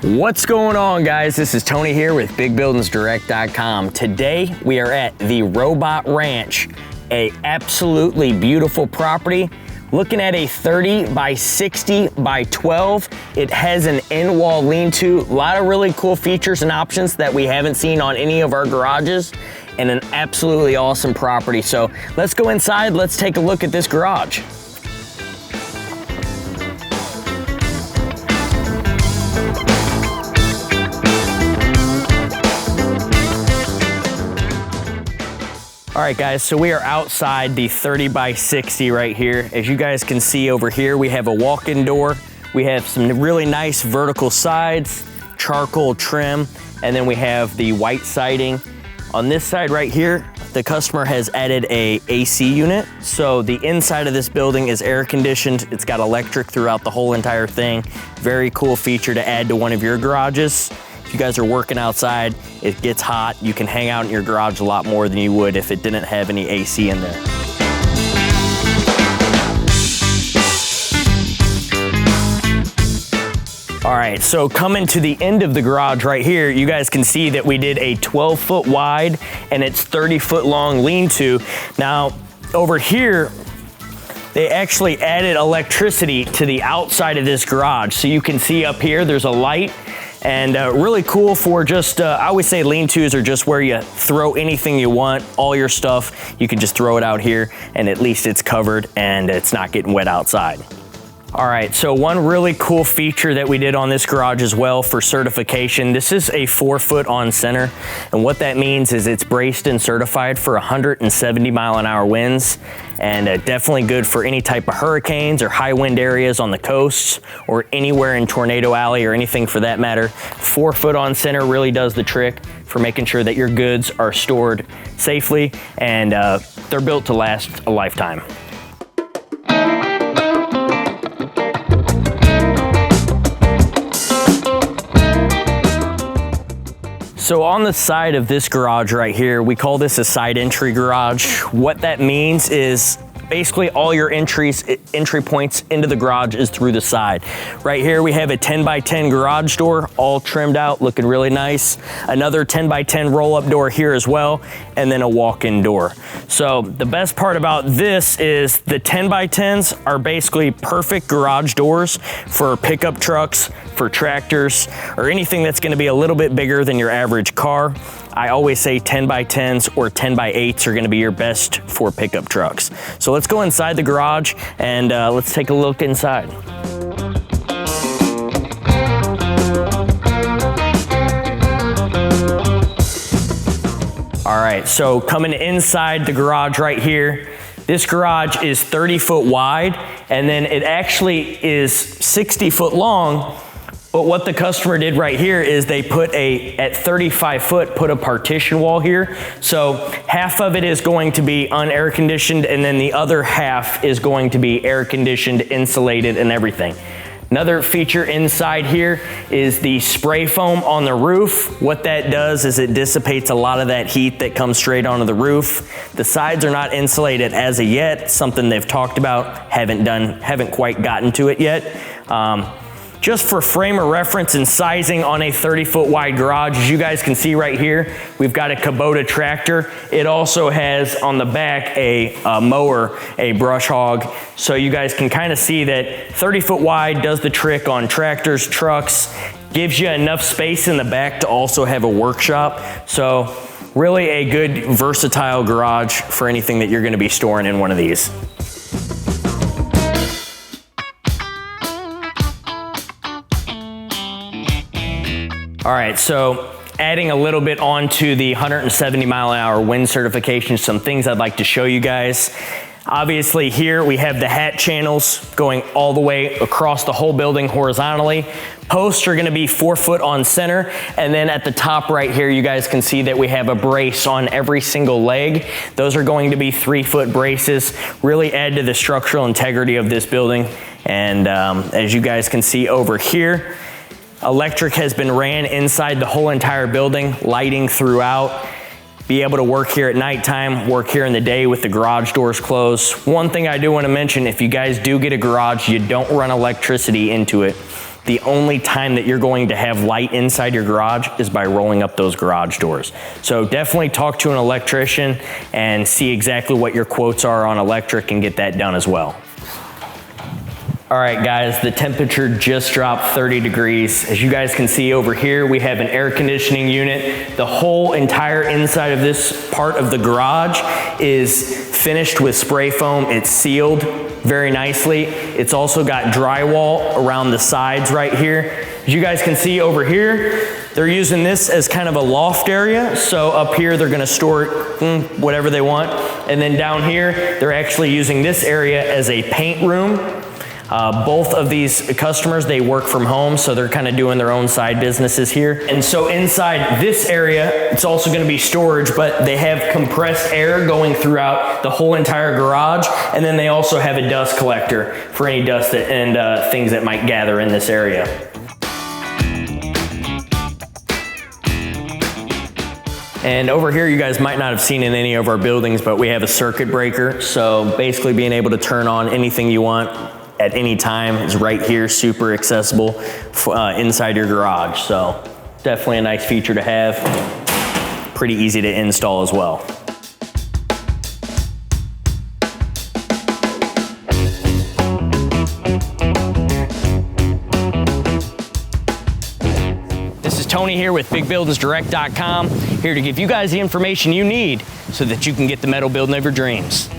What's going on, guys? This is Tony here with BigBuildingsDirect.com. Today we are at the Robot Ranch, a absolutely beautiful property. Looking at a 30 by 60 by 12. It has an in-wall lean-to, a lot of really cool features and options that we haven't seen on any of our garages, and an absolutely awesome property. So let's go inside, let's take a look at this garage. All right, guys, so we are outside the 30 by 60 right here. As you guys can see over here, we have a walk-in door. We have some really nice vertical sides, charcoal trim, and then we have the white siding. On this side right here, the customer has added a AC unit. So the inside of this building is air conditioned. It's got electric throughout the whole entire thing. Very cool feature to add to one of your garages. If you guys are working outside, it gets hot, you can hang out in your garage a lot more than you would if it didn't have any AC in there. All right, so coming to the end of the garage right here, you guys can see that we did a 12-foot wide and it's 30-foot long lean-to. Now, over here, they actually added electricity to the outside of this garage. So you can see up here, there's a light. And really cool for just, I always say lean-tos are just where you throw anything you want, all your stuff, you can just throw it out here and at least it's covered and it's not getting wet outside. All right, so one really cool feature that we did on this garage as well for certification, this is a 4-foot on center. And what that means is it's braced and certified for 170 mile-an-hour winds, and definitely good for any type of hurricanes or high wind areas on the coasts or anywhere in Tornado Alley or anything for that matter. 4-foot on center really does the trick for making sure that your goods are stored safely, and they're built to last a lifetime. So on the side of this garage right here, we call this a side entry garage. What that means is basically all your entry points into the garage is through the side. Right here we have a 10 by 10 garage door, all trimmed out, looking really nice. Another 10 by 10 roll-up door here as well, and then a walk-in door. So the best part about this is the 10 by 10s are basically perfect garage doors for pickup trucks, for tractors, or anything that's gonna be a little bit bigger than your average car. I always say 10 by 10s or 10 by 8s are gonna be your best for pickup trucks. So let's go inside the garage and let's take a look inside. All right, so coming inside the garage right here, this garage is 30-foot wide, and then it actually is 60-foot long. But what the customer did right here is they put at 35 foot, put a partition wall here. So half of it is going to be unair conditioned, and then the other half is going to be air conditioned, insulated, and everything. Another feature inside here is the spray foam on the roof. What that does is it dissipates a lot of that heat that comes straight onto the roof. The sides are not insulated as of yet, something they've talked about, haven't quite gotten to it yet. Just for frame of reference and sizing on a 30-foot wide garage, as you guys can see right here, we've got a Kubota tractor. It also has on the back a mower, a brush hog. So you guys can kind of see that 30-foot wide does the trick on tractors, trucks, gives you enough space in the back to also have a workshop. So really a good versatile garage for anything that you're gonna be storing in one of these. All right, so adding a little bit onto the 170 mile-an-hour wind certification, some things I'd like to show you guys. Obviously here we have the hat channels going all the way across the whole building horizontally. Posts are gonna be 4-foot on center, and then at the top right here, you guys can see that we have a brace on every single leg. Those are going to be 3-foot braces, really add to the structural integrity of this building. And as you guys can see over here, electric has been ran inside the whole entire building, lighting throughout. Be able to work here at nighttime, work here in the day with the garage doors closed. One thing I do want to mention, if you guys do get a garage, you don't run electricity into it. The only time that you're going to have light inside your garage is by rolling up those garage doors. So definitely talk to an electrician and see exactly what your quotes are on electric and get that done as well. All right, guys, the temperature just dropped 30 degrees. As you guys can see over here, we have an air conditioning unit. The whole entire inside of this part of the garage is finished with spray foam. It's sealed very nicely. It's also got drywall around the sides right here. As you guys can see over here, they're using this as kind of a loft area. So up here, they're gonna store whatever they want. And then down here, they're actually using this area as a paint room. Both of these customers, they work from home, so they're kind of doing their own side businesses here. And so inside this area, it's also going to be storage, but they have compressed air going throughout the whole entire garage. And then they also have a dust collector for any dust and things that might gather in this area. And over here, you guys might not have seen in any of our buildings, but we have a circuit breaker. So basically being able to turn on anything you want at any time is right here, super accessible inside your garage. So definitely a nice feature to have. Pretty easy to install as well. This is Tony here with BigBuildingsDirect.com, here to give you guys the information you need so that you can get the metal building of your dreams.